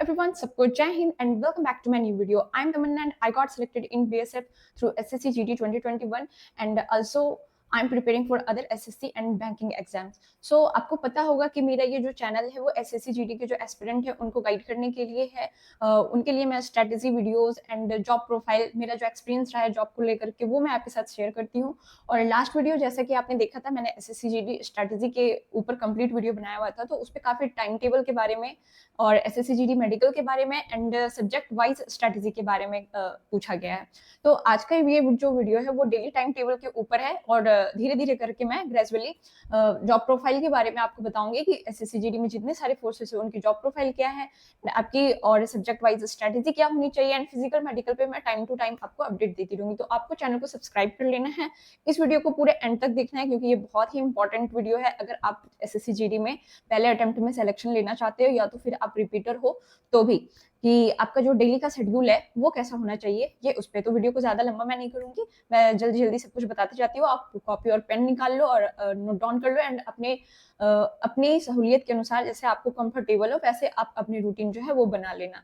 everyone, सबको जय Hind and welcome back to my new video. I'm Tamanna and I got selected in BSF through SSC GD 2021 and also I'm preparing for other SSC and banking exams. So आपको पता होगा कि मेरा ये जो channel है वो SSC GD के जो एस्पिरेंट है उनको गाइड करने के लिए है। उनके लिए मैं strategy videos and job profile, मेरा जो एक्सपीरियंस रहा है जॉब को लेकर के, वो मैं आपके साथ शेयर करती हूँ। और लास्ट वीडियो जैसा कि आपने देखा था, मैंने SSC GD स्ट्रेटेजी के ऊपर कंप्लीट वीडियो बनाया हुआ था, तो उस पर काफ़ी टाइम टेबल के बारे में और SSC GD मेडिकल के बारे में एंड सब्जेक्ट वाइज स्ट्रेटेजी के बारे में पूछा गया है। तो आज का ये जो वीडियो है वो डेली टाइम टेबल के ऊपर है और धीरे धीरे करके मैं ग्रेजुअली जॉब प्रोफाइल के बारे में आपको बताऊंगी कि SSC GD में जितने सारे फोर्सेस है उनकी जॉब प्रोफाइल क्या है, आपकी और सब्जेक्ट वाइज स्ट्रेटेजी क्या होनी चाहिए एंड फिजिकल मेडिकल पे मैं टाइम टू टाइम आपको अपडेट देती रहूंगी। तो आपको चैनल को सब्सक्राइब कर लेना है, इस वीडियो को पूरे एंड तक देखना है क्योंकि ये बहुत ही इंपॉर्टेंट वीडियो है। अगर आप SSC GD में पहले अटेम्प्ट में सिलेक्शन लेना चाहते हो या तो फिर आप रिपीटर हो तो भी, कि आपका जो डेली का शेड्यूल है वो कैसा होना चाहिए ये उस पर। तो वीडियो को ज्यादा लंबा मैं नहीं करूंगी, मैं जल्दी जल्दी सब कुछ बताते जाती हूँ। आप कॉपी और पेन निकाल लो और नोट डाउन कर लो एंड अपनी सहूलियत के अनुसार जैसे आपको कंफर्टेबल हो वैसे आप अपनी रूटीन जो है वो बना लेना।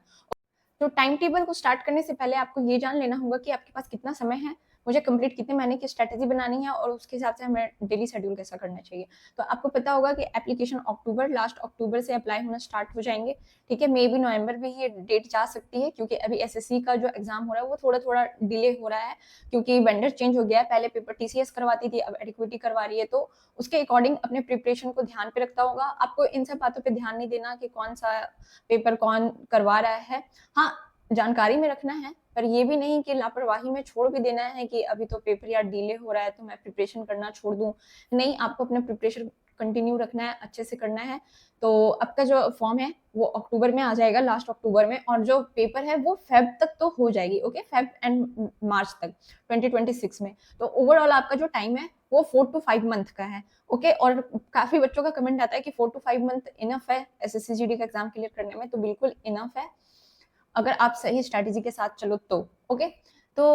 तो टाइम टेबल को स्टार्ट करने से पहले आपको ये जान लेना होगा कि आपके पास कितना समय है, मुझे कंप्लीट कितने महीने की स्ट्रेटेजी बनानी है और उसके हिसाब से हमें डेली शेड्यूल कैसा करना चाहिए। तो आपको पता होगा कि एप्लीकेशन लास्ट अक्टूबर से अप्लाई होना स्टार्ट हो जाएंगे। ठीक है, मे बी नवंबर में ये डेट जा सकती है क्योंकि अभी SSC का जो एग्जाम हो रहा है वो थोड़ा थोड़ा डिले हो रहा है क्योंकि वेंडर चेंज हो गया है। पहले पेपर TCS करवाती थी, अब एडिक्विटी करवा रही है, तो उसके अकॉर्डिंग अपने प्रिपरेशन को ध्यान पे रखता होगा। आपको इन सब बातों पे ध्यान नहीं देना कि कौन सा पेपर कौन करवा रहा है, हाँ जानकारी में रखना है, पर ये भी नहीं कि लापरवाही में छोड़ भी देना है कि अभी तो पेपर या डिले हो रहा है तो मैं प्रिपरेशन करना छोड़ दूं। नहीं, आपको अपना प्रिपरेशन कंटिन्यू रखना है, अच्छे से करना है। तो आपका जो फॉर्म है वो अक्टूबर में आ जाएगा, लास्ट अक्टूबर में, और जो पेपर है वो फेब तक तो हो जाएगी। ओके, फेब एंड मार्च तक 2026 में। तो ओवरऑल आपका जो टाइम है वो 4 to 5 मंथ का है। ओके, और काफी बच्चों का कमेंट आता है कि 4 to 5 मंथ इनफ है SSC GD का एग्जाम क्लियर करने में, तो बिल्कुल इनफ है अगर आप सही स्ट्रैटेजी के साथ चलो तो। ओके, तो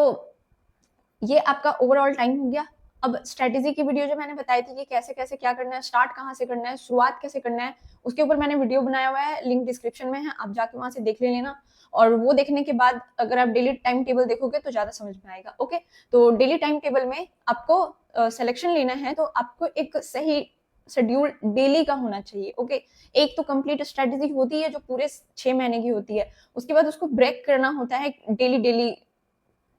ये आपका ओवरऑल टाइम हो गया। अब स्ट्रैटेजी की वीडियो जो मैंने बताई थी कि कैसे कैसे क्या करना है, स्टार्ट कहाँ से करना है, शुरुआत कैसे करना है, उसके ऊपर मैंने वीडियो बनाया हुआ है, लिंक डिस्क्रिप्शन में है, आप जाके वहां से देख लेना। और वो देखने के बाद अगर आप डेली टाइम टेबल देखोगे तो ज्यादा समझ में आएगा। ओके, तो डेली टाइम टेबल में आपको सिलेक्शन लेना है तो आपको एक सही शेड्यूल डेली का होना चाहिए। ओके, एक तो कंप्लीट स्ट्रेटेजी होती है जो पूरे 6 महीने की होती है, उसके बाद उसको ब्रेक करना होता है daily daily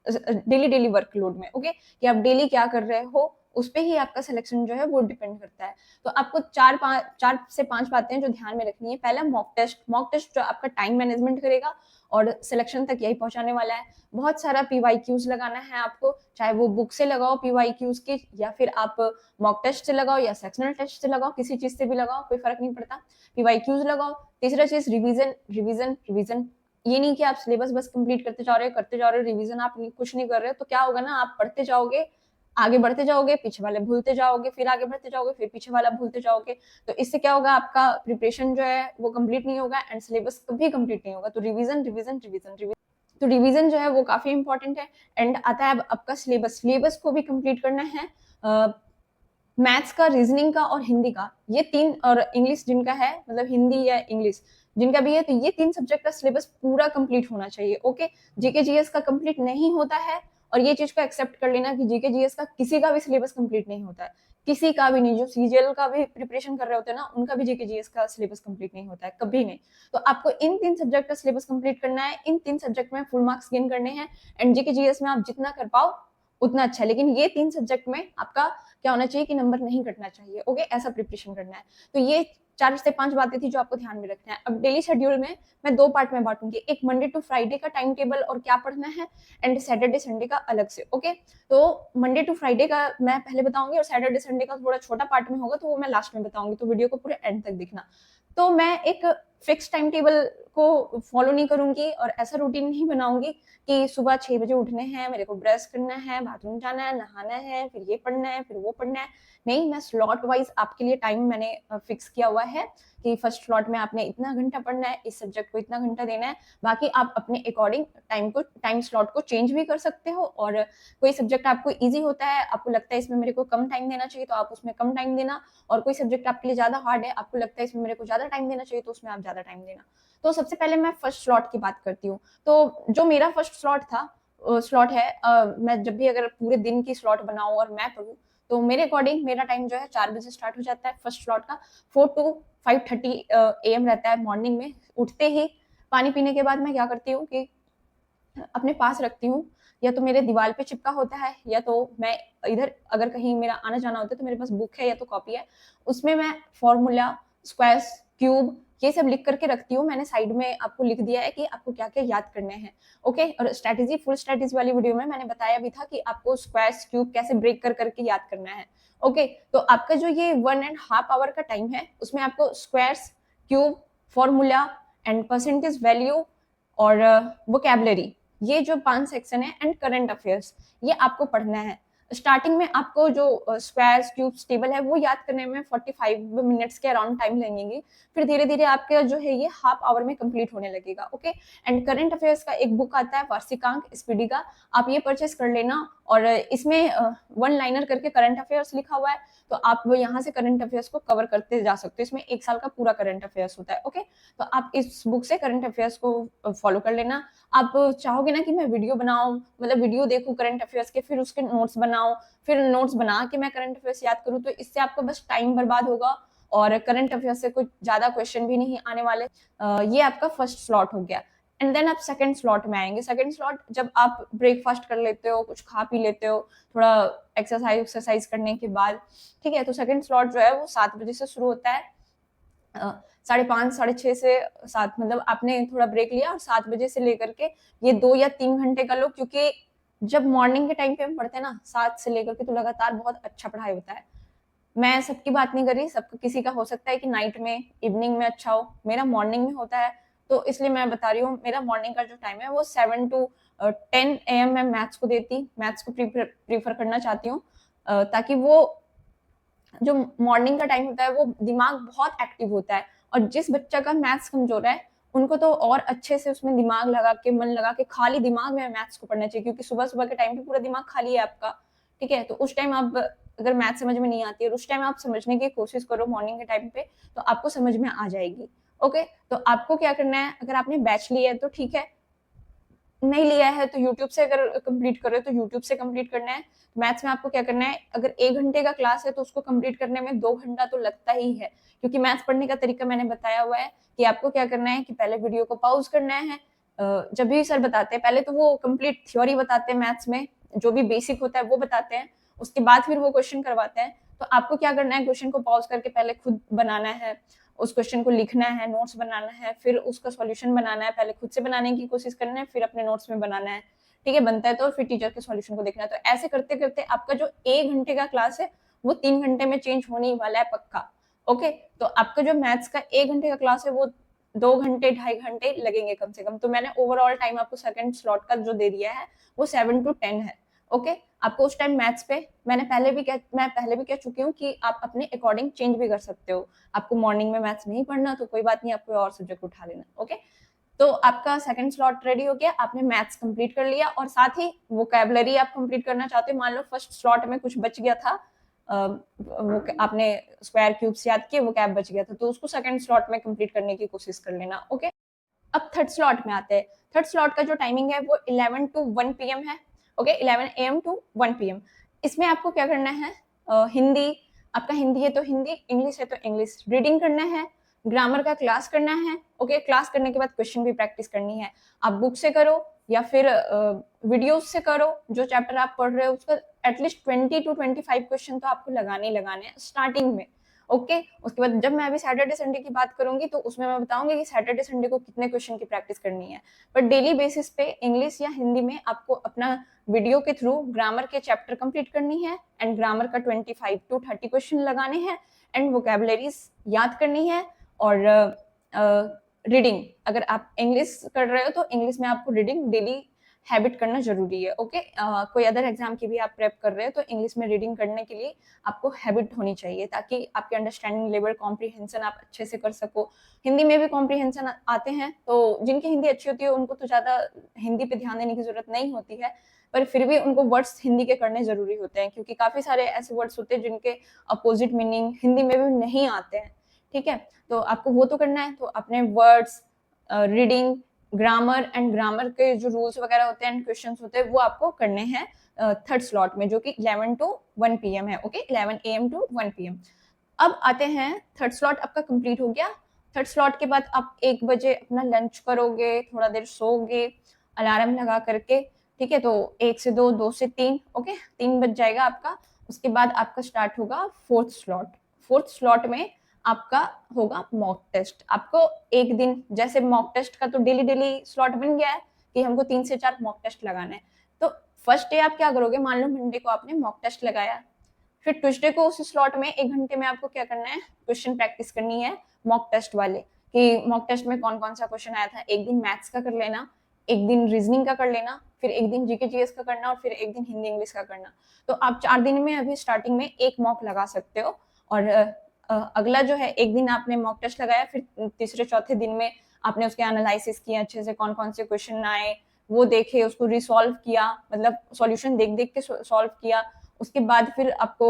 daily daily workload में। ओके, कि आप डेली क्या कर रहे हो उस पे ही आपका सिलेक्शन जो है वो डिपेंड करता है। तो आपको 4 से 5 बातें जो ध्यान में रखनी है। पहला मॉक टेस्ट जो आपका टाइम मैनेजमेंट करेगा और सिलेक्शन तक यही पहुंचाने वाला है। बहुत सारा PYQs लगाना है आपको, चाहे वो बुक से लगाओ PYQs के, या फिर आप मॉक टेस्ट से लगाओ या सेक्शनल टेस्ट से लगाओ, किसी चीज से भी लगाओ, कोई फर्क नहीं पड़ता, PYQs लगाओ। तीसरा चीज रिवीजन रिवीजन रिवीजन। ये नहीं कि आप सिलेबस बस कंप्लीट करते जा रहे हो, रिवीजन आप कुछ नहीं कर रहे हो, तो क्या होगा ना, आप पढ़ते जाओगे, आगे बढ़ते जाओगे, पीछे वाले भूलते जाओगे, फिर आगे बढ़ते जाओगे, फिर पीछे वाला भूलते जाओगे। तो इससे क्या होगा, आपका प्रिपरेशन जो है वो कंप्लीट नहीं होगा एंड सिलेबस कभी कंप्लीट नहीं होगा। तो रिवीजन रिवीजन रिवीजन रिवीजन, तो रिवीजन जो है वो काफी इंपॉर्टेंट है। एंड आता है अब आपका सिलेबस को भी कंप्लीट करना है। मैथ्स का, रीजनिंग का और हिंदी का, ये तीन, और इंग्लिश जिनका है, मतलब हिंदी या इंग्लिश जिनका भी है, तो ये 3 सब्जेक्ट का सिलेबस पूरा कंप्लीट होना चाहिए। ओके, जीके जीएस का कंप्लीट नहीं होता है, और ये चीज को एक्सेप्ट कर लेना कि जीके जीएस का किसी का भी सिलेबस कंप्लीट नहीं होता है, किसी का भी नहीं। जो CGL का भी प्रिपरेशन कर रहे होते हैं ना, उनका भी जीके जीएस का सिलेबस कंप्लीट नहीं होता है, कभी नहीं। तो आपको इन 3 सब्जेक्ट का सिलेबस कंप्लीट करना है, इन 3 सब्जेक्ट में फुल मार्क्स गेन करने हैं एंड जीके जीएस में आप जितना कर पाओ उतना अच्छा है, लेकिन ये 3 सब्जेक्ट में आपका क्या होना चाहिए कि नंबर नहीं कटना चाहिए। ओके, ऐसा प्रिपरेशन करना है। तो ये 4 से 5 बातें थी जो आपको ध्यान में रखना है। अब डेली शेड्यूल में मैं 2 पार्ट में बांटूंगी, एक मंडे टू फ्राइडे का टाइम टेबल और क्या पढ़ना है, एंड सैटरडे संडे का अलग से। ओके, तो मंडे टू फ्राइडे का मैं पहले बताऊंगी और सैटरडे संडे का थोड़ा छोटा पार्ट में होगा तो वो मैं लास्ट में बताऊंगी, तो वीडियो को पूरे एंड तक देखना। तो मैं एक फिक्स टाइम टेबल को फॉलो नहीं करूंगी और ऐसा रूटीन नहीं बनाऊंगी कि सुबह 6 बजे उठने हैं, मेरे को ब्रश करना है, बाथरूम जाना है, नहाना है, फिर ये पढ़ना है, फिर वो पढ़ना है। नहीं, मैं स्लॉट वाइज आपके लिए टाइम मैंने फिक्स किया हुआ है कि फर्स्ट स्लॉट में आपने इतना घंटा पढ़ना है, इस सब्जेक्ट को इतना घंटा देना है। बाकी आप अपने अकॉर्डिंग टाइम स्लॉट को चेंज भी कर सकते हो, और कोई सब्जेक्ट आपको इजी होता है, आपको लगता है इसमें मेरे को कम टाइम देना चाहिए तो आप उसमें कम टाइम देना, और कोई सब्जेक्ट आपके लिए ज्यादा हार्ड है, आपको लगता है इसमें मेरे को ज्यादा टाइम देना चाहिए तो उसमें आप ज्यादा टाइम देना। तो सबसे पहले मैं फर्स्ट स्लॉट की बात करती हूँ। तो जो मेरा फर्स्ट स्लॉट है, मैं जब भी अगर पूरे दिन की स्लॉट बनाऊँ और मैं पढ़ूँ, तो मेरे अकॉर्डिंग मेरा टाइम जो है 4 बजे स्टार्ट हो जाता है फर्स्ट स्लॉट का। 4 टू 5:30 एएम रहता है मॉर्निंग में। उठते ही पानी पीने के बाद मैं क्या करती हूँ कि अपने पास रखती हूँ, या तो मेरे दीवार पे चिपका होता है, या तो मैं इधर अगर कहीं मेरा आना जाना होता है तो मेरे पास बुक है या तो कॉपी है, उसमें मैं फॉर्मूला, स्क्वायर्स, क्यूब ये सब लिख करके रखती हूँ। मैंने साइड में आपको लिख दिया है कि आपको क्या क्या याद करने हैं। ओके, और स्ट्रैटेजी, फुल स्ट्रैटेजी वाली वीडियो में मैंने बताया भी था कि आपको स्क्वायर्स, क्यूब कैसे ब्रेक कर करके याद करना है। ओके, तो आपका जो ये 1.5 आवर का टाइम है, उसमें आपको squares, cube, formula and percentage value और वोकैबुलरी, ये जो 5 सेक्शन है, एंड करंट अफेयर्स, ये आपको पढ़ना है। स्टार्टिंग में आपको जो स्क्वायर्स, क्यूब्स, टेबल है वो याद करने में 45 मिनट्स के अराउंड टाइम लगेंगे। फिर धीरे धीरे आपका जो है ये हाफ आवर में कंप्लीट होने लगेगा। ओके, एंड करंट अफेयर्स का एक बुक आता है वार्षिकांक स्पीडी का, आप ये परचेस कर लेना। और इसमें वन लाइनर करके करंट अफेयर्स लिखा हुआ है, तो आप वो यहाँ से करंट अफेयर्स को कवर करते जा सकते हो। इसमें 1 साल का पूरा करंट अफेयर्स होता है। ओके, तो आप इस बुक से करंट अफेयर्स को फॉलो कर लेना। आप चाहोगे ना कि मैं वीडियो बनाऊं, मतलब वीडियो देखूं करंट अफेयर्स के, फिर उसके नोट्स बनाऊं, फिर नोट्स बना के मैं करंट अफेयर्स याद करूं, तो इससे आपका बस टाइम बर्बाद होगा और करंट अफेयर्स से कुछ ज्यादा क्वेश्चन भी नहीं आने वाले। ये आपका फर्स्ट स्लॉट हो गया। एंड देन आप सेकंड स्लॉट में आएंगे। सेकंड स्लॉट जब आप ब्रेकफास्ट कर लेते हो, कुछ खा पी लेते हो, थोड़ा एक्सरसाइज करने के बाद, ठीक है, तो सेकंड स्लॉट जो है वो 7 बजे से शुरू होता है। 5:30 6:30 से 7, मतलब आपने थोड़ा ब्रेक लिया और 7 बजे से लेकर के ये 2 या 3 घंटे का लो, क्योंकि जब मॉर्निंग के टाइम पे हम पढ़ते हैं ना 7 से लेकर के, तो लगातार बहुत अच्छा पढ़ाई होता है। मैं सबकी बात नहीं कर रही, सबका किसी का हो सकता है कि नाइट में, इवनिंग में अच्छा हो, मेरा मॉर्निंग में होता है, तो इसलिए मैं बता रही हूँ। मेरा मॉर्निंग का जो टाइम है वो 7 टू 10 एएम मैं मैथ्स को प्रीफर करना चाहती हूँ, ताकि वो जो मॉर्निंग का टाइम होता है वो दिमाग बहुत एक्टिव होता है। और जिस बच्चा का मैथ्स कमजोर है, उनको तो और अच्छे से उसमें दिमाग लगा के, मन लगा के, खाली दिमाग में मैथ्स को पढ़ना चाहिए, क्योंकि सुबह सुबह के टाइम पे पूरा दिमाग खाली है आपका। ठीक है, तो उस टाइम आप अगर मैथ समझ में नहीं आती है, उस टाइम आप समझने की कोशिश करो मॉर्निंग के टाइम पे, तो आपको समझ में आ जाएगी। ओके, तो आपको क्या करना है, अगर आपने बैच लिया है तो ठीक है, नहीं लिया है तो यूट्यूब से अगर कंप्लीट कर रहे हो तो यूट्यूब से कंप्लीट करना है। मैथ्स में आपको क्या करना है, अगर 1 घंटे का क्लास है तो उसको कंप्लीट करने में 2 घंटा तो लगता ही है, क्योंकि मैथ्स पढ़ने का तरीका मैंने बताया हुआ है कि आपको क्या करना है कि पहले वीडियो को पॉज करना है। जब भी सर बताते हैं पहले तो वो कंप्लीट थ्योरी बताते हैं, मैथ्स में जो भी बेसिक होता है वो बताते हैं, उसके बाद फिर वो क्वेश्चन करवाते हैं। तो आपको क्या करना है, क्वेश्चन को पॉज करके पहले खुद बनाना है, उस क्वेश्चन को लिखना है, नोट्स बनाना है, फिर उसका सॉल्यूशन बनाना है, पहले खुद से बनाने की कोशिश करना है, फिर अपने नोट्स में बनाना है। ठीक है, बनता है तो फिर टीचर के सॉल्यूशन को देखना है। तो ऐसे करते करते आपका जो 1 घंटे का क्लास है वो 3 घंटे में चेंज होने ही वाला है पक्का। ओके, तो आपका जो मैथ्स का 1 घंटे का क्लास है वो 2 घंटे 2.5 घंटे लगेंगे कम से कम। तो मैंने ओवरऑल टाइम आपको सेकंड स्लॉट का जो दे दिया है वो 7 to 10 है। ओके, आपको उस टाइम मैथ्स पे मैं पहले भी कह चुकी हूँ कि आप अपने अकॉर्डिंग चेंज भी कर सकते हो। आपको मॉर्निंग में मैथ्स नहीं पढ़ना तो कोई बात नहीं, आप कोई और सब्जेक्ट उठा लेना। ओके, तो आपका सेकंड स्लॉट रेडी हो गया, आपने मैथ्स कंप्लीट कर लिया, और साथ ही वोकैबुलरी आप कंप्लीट करना चाहते हो। मान लो फर्स्ट स्लॉट में कुछ बच गया था, वो आपने स्क्वायर क्यूब्स याद किए, वोकैब बच गया था, तो उसको सेकंड स्लॉट में कंप्लीट करने की कोशिश कर लेना। ओके, अब थर्ड स्लॉट में आते हैं। थर्ड स्लॉट का जो टाइमिंग है वो 11 to 1 पीएम है। Okay, 11 AM to 1 PM. इसमें आपको क्या करना है, हिंदी, आपका हिंदी है तो हिंदी, इंग्लिश है तो इंग्लिश रीडिंग करना है, ग्रामर का क्लास करना है। ओके, क्लास करने के बाद क्वेश्चन भी प्रैक्टिस करनी है। आप बुक से करो या फिर वीडियोज से करो, जो चैप्टर आप पढ़ रहे हो उसका एटलीस्ट 20 to 25 क्वेश्चन तो आपको लगाने ही लगाने हैं स्टार्टिंग में। ओके, उसके बाद जब मैं अभी सैटरडे संडे की बात करूंगी तो उसमें मैं बताऊंगी कि सैटरडे संडे को कितने क्वेश्चन की प्रैक्टिस करनी है। बट डेली बेसिस पे इंग्लिश या हिंदी में आपको अपना वीडियो के थ्रू ग्रामर के चैप्टर कंप्लीट करनी है, एंड ग्रामर का 25 to 30 क्वेश्चन लगाने हैं, एंड वोकैबुलरीज याद करनी है। और रीडिंग, अगर आप इंग्लिश कर रहे हो तो इंग्लिश में आपको रीडिंग डेली हैबिट करना जरूरी है। ओके, कोई अदर एग्जाम की भी आप प्रेप कर रहे हो तो इंग्लिश में रीडिंग करने के लिए आपको हैबिट होनी चाहिए, ताकि आपके अंडरस्टैंडिंग लेवल, कॉम्प्रीहेंशन आप अच्छे से कर सको। हिंदी में भी कॉम्प्रीहेंशन आते हैं, तो जिनकी हिंदी अच्छी होती है उनको तो ज्यादा हिंदी पे ध्यान देने की जरूरत नहीं होती है, पर फिर भी उनको वर्ड्स हिंदी के करने जरूरी होते हैं, क्योंकि काफी सारे ऐसे वर्ड्स होते हैं जिनके अपोजिट मीनिंग हिंदी में भी नहीं आते हैं। ठीक है, तो आपको वो तो करना है, तो अपने words, reading, grammar and grammar के जो रूल्स वगैरह होते हैं एंड क्वेश्चंस होते हैं वो आपको करने हैं थर्ड स्लॉट में, जो कि 11 टू 1 PM है। Okay, 11 AM to 1 PM। अब आते हैं, थर्ड स्लॉट आपका कंप्लीट हो गया। थर्ड स्लॉट के बाद आप 1 बजे अपना लंच करोगे, थोड़ा देर सोओगे अलार्म लगा करके, ठीक है। तो 1 से 2, 2 से 3, ओके, 3 बज जाएगा आपका। उसके बाद आपका स्टार्ट होगा फोर्थ स्लॉट। फोर्थ स्लॉट में आपका होगा मॉक टेस्ट। आपको एक दिन, जैसे मॉक टेस्ट का तो डेली डेली स्लॉट बन गया है कि हमको 3 से 4 मॉक टेस्ट लगाना है। तो फर्स्ट डे आप क्या करोगे, मान लो मंडे को आपने मॉक टेस्ट लगाया, फिर ट्यूसडे को उस स्लॉट में 1 घंटे में आपको क्या करना है, क्वेश्चन प्रैक्टिस करनी है मॉक टेस्ट वाले, कि मॉक टेस्ट में कौन कौन सा क्वेश्चन आया था। एक दिन मैथ्स का कर लेना, एक दिन रीजनिंग का कर लेना, फिर एक दिन जीके जीएस का करना, और फिर एक दिन हिंदी इंग्लिश का करना। तो आप 4 दिन में अभी स्टार्टिंग में एक मॉक लगा सकते हो। और अगला जो है, एक दिन आपने मॉक टेस्ट लगाया, फिर तीसरे चौथे दिन में आपने उसके एनालिसिस किया अच्छे से, कौन कौन से क्वेश्चन आए वो देखे, उसको रिसॉल्व किया, मतलब सॉल्यूशन देख देख के सॉल्व किया। उसके बाद फिर आपको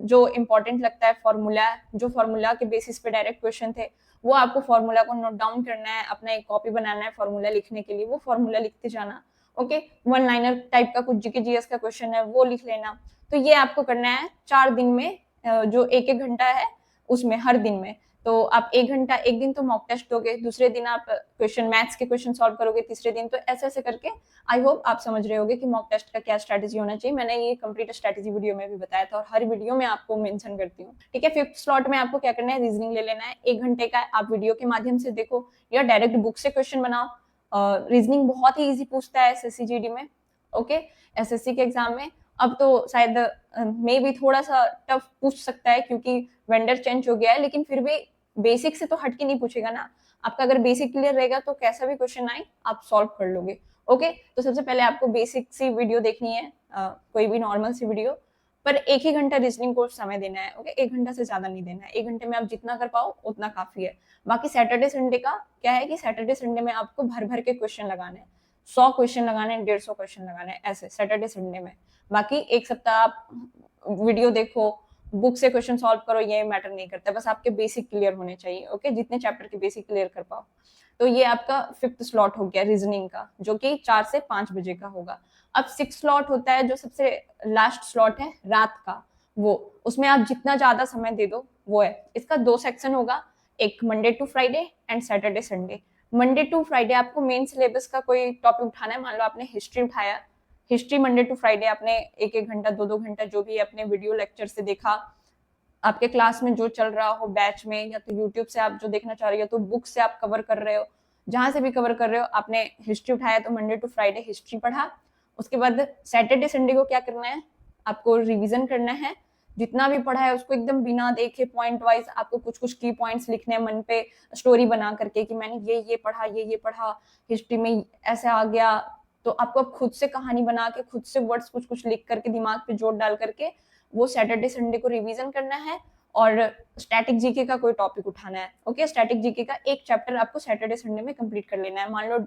जो इम्पोर्टेंट लगता है फॉर्मूला, जो फॉर्मूला के बेसिस पे डायरेक्ट क्वेश्चन थे, वो आपको फॉर्मूला को नोट डाउन करना है, अपना एक कॉपी बनाना है फॉर्मूला लिखने के लिए, वो फॉर्मूला लिखते जाना। ओके, 1 लाइनर टाइप का कुछ जीके जीएस का क्वेश्चन है वो लिख लेना। तो ये आपको करना है 4 दिन में, जो 1-1 घंटा है उसमें, हर दिन में। तो आप 1 घंटा एक दिन तो मॉक टेस्ट दोगे, दूसरे दिन आप क्वेश्चन मैथ्स के क्वेश्चन सॉल्व करोगे, तीसरे दिन। तो ऐसे ऐसे करके आई होप आप समझ रहे होगे कि मॉक टेस्ट का क्या स्ट्रैटेजी होना चाहिए। मैंने ये कंप्लीट स्ट्रैटेजी वीडियो में भी बताया था और हर वीडियो में आपको मेंशन करती हूँ, ठीक है। फिफ्थ स्लॉट में आपको क्या करना है, रीजनिंग ले लेना है 1 घंटे का। आप वीडियो के माध्यम से देखो या डायरेक्ट बुक से क्वेश्चन बनाओ। रीजनिंग बहुत ही ईजी पूछता है एसएससी जीडी में, ओके, एसएससी के एग्जाम में। अब तो शायद मे भी थोड़ा सा टफ पूछ सकता है क्योंकि वेंडर चेंज हो गया है, लेकिन फिर भी बेसिक से तो हटके नहीं पूछेगा ना। आपका अगर बेसिक क्लियर रहेगा तो कैसा भी क्वेश्चन आए आप सॉल्व कर लोगे। ओके, तो सबसे पहले आपको बेसिक सी वीडियो देखनी है, कोई भी नॉर्मल सी वीडियो, पर 1 ही घंटा रीजनिंग को समय देना है। ओके, 1 घंटा से ज्यादा नहीं देना है, 1 घंटे में आप जितना कर पाओ उतना काफी है। बाकी सैटरडे संडे का क्या है कि सैटरडे संडे में आपको भर भर के क्वेश्चन लगाने हैं, 100 क्वेश्चन लगाने हैं, 150 क्वेश्चन लगाने हैं, ऐसे सैटरडे संडे में। बाकी एक सप्ताह आप वीडियो देखो, बुक से क्वेश्चन सॉल्व करो, ये मैटर नहीं करता, बस आपके बेसिक क्लियर होने चाहिए। ओके, जितने चैप्टर के बेसिक क्लियर कर पाओ। तो ये आपका फिफ्थ स्लॉट हो गया रीजनिंग का, जो कि 4 से 5 बजे का होगा। अब 6 स्लॉट होता है जो सबसे लास्ट स्लॉट है रात का, वो उसमें आप जितना ज्यादा समय दे दो वो है। इसका 2 सेक्शन होगा, एक Monday to Friday and Saturday Sunday. Monday to Friday आपको मेन सिलेबस का कोई टॉपिक उठाना है। मान लो आपने हिस्ट्री उठाया, हिस्ट्री मंडे टू फ्राइडे आपने 1-1 घंटा 2-2 घंटा जो भी अपने वीडियो लेक्चर से देखा, आपके क्लास में जो चल रहा हो बैच में, या तो यूट्यूब से आप जो देखना चाह रहे हो, तो बुक से आप कवर कर रहे हो, जहां से भी कवर कर रहे हो, आपने हिस्ट्री उठाया तो मंडे टू फ्राइडे हिस्ट्री पढ़ा। उसके बाद सैटरडे संडे को क्या करना है, आपको रिवीजन करना है। जितना भी पढ़ा है उसको एकदम बिना देखे पॉइंट वाइज आपको कुछ कुछ की पॉइंट्स लिखने हैं मन पे, स्टोरी बना करके कि मैंने ये पढ़ा, ये पढ़ा, हिस्ट्री में ऐसे आ गया। तो आपको अब खुद से कहानी बना के, खुद से वर्ड्स कुछ कुछ लिख करके, दिमाग पे जोर डाल करके वो सैटरडे संडे को रिवीजन करना है। और स्टैटिक जीके का कोई टॉपिक उठाना है। ओके, स्टैटिक जीके का एक चैप्टर आपको सैटरडे संडे में कंप्लीट कर लेना है। मान लो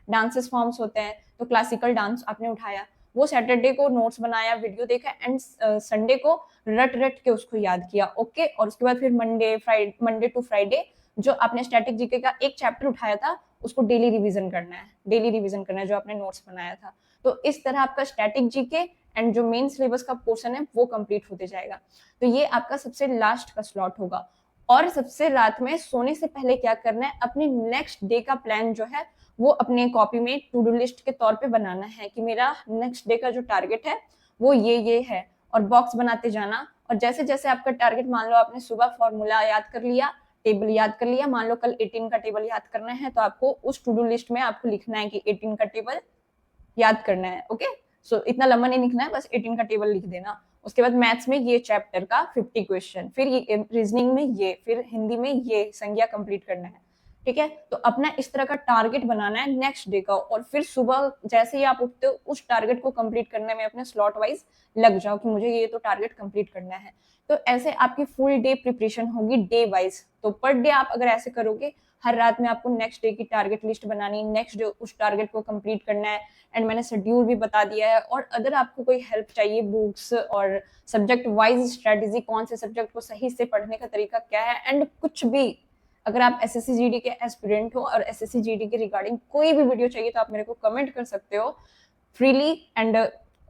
डांसेस फॉर्म्स होते हैं, तो क्लासिकल डांस आपने उठाया, वो सैटरडे को नोट्स बनाया, वीडियो देखा, एंड संडे को रट रट के उसको याद किया। ओके, और उसके बाद फिर मंडे टू फ्राइडे जो आपने स्टैटिक जीके का एक चैप्टर उठाया था उसको डेली रिवीजन करना है, डेली रिवीजन करना है जो आपने नोट्स बनाया था। तो इस तरह आपका स्टैटिक जीके एंड जो मेन सिलेबस का पोर्शन है वो कंप्लीट होते जाएगा। तो ये आपका सबसे लास्ट का स्लॉट होगा। और सबसे रात में सोने से पहले क्या करना है, अपने नेक्स्ट डे का प्लान जो है वो अपने कॉपी में टू डू लिस्ट के तौर पे बनाना है कि मेरा नेक्स्ट डे का जो टारगेट है वो ये है, और बॉक्स बनाते जाना। और जैसे जैसे आपका टारगेट, मान लो आपने सुबह फॉर्मूला याद कर लिया, टेबल याद कर लिया, मान लो कल 18 का टेबल याद करना है, तो आपको उस टू डू लिस्ट में आपको लिखना है कि 18 का टेबल याद करना है। ओके, सो इतना लंबा नहीं लिखना है, बस 18 का टेबल लिख देना। उसके बाद मैथ्स में ये चैप्टर का 50 क्वेश्चन, फिर ये रीजनिंग में ये, फिर हिंदी में ये संज्ञा कंप्लीट करना है। ठीक है, तो अपना इस तरह का टारगेट बनाना है नेक्स्ट डे का, और फिर सुबह जैसे ही आप उठते हो उस टारगेट को कंप्लीट करने में अपने स्लॉट वाइज लग जाओ कि मुझे ये तो टारगेट कंप्लीट करना है। तो ऐसे आपकी फुल डे प्रिपरेशन होगी डे वाइज। तो पर डे आप अगर ऐसे करोगे, हर रात में आपको नेक्स्ट डे की टारगेट लिस्ट बनानी, नेक्स्ट डे उस टारगेट को कंप्लीट करना है। एंड मैंने शेड्यूल भी बता दिया है। और अगर आपको कोई हेल्प चाहिए बुक्स और सब्जेक्ट वाइज स्ट्रेटेजी, कौन से सब्जेक्ट को सही से पढ़ने का तरीका क्या है, एंड कुछ भी अगर आप एसएससी जीडी के एस्पिरेंट हो और एसएससी जीडी के रिगार्डिंग कोई भी वीडियो चाहिए तो आप मेरे को कमेंट कर सकते हो फ्रीली एंड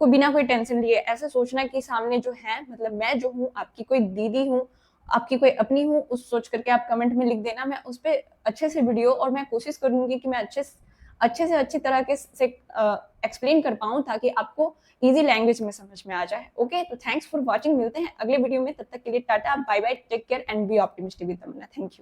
को बिना कोई टेंशन लिए। ऐसा सोचना कि सामने जो है मतलब मैं जो हूँ आपकी कोई दीदी हूँ, आपकी कोई अपनी हूँ, उस सोच करके आप कमेंट में लिख देना। मैं उस पर अच्छे से वीडियो और मैं कोशिश करूंगी कि मैं अच्छे से अच्छी तरह के से एक्सप्लेन कर पाऊँ ताकि आपको इजी लैंग्वेज में समझ में आ जाए। ओके, तो थैंक्स फॉर वॉचिंग। मिलते हैं अगले वीडियो में, तब तक के लिए tata bye bye, take care and be optimistic with Tamanna. Thank you.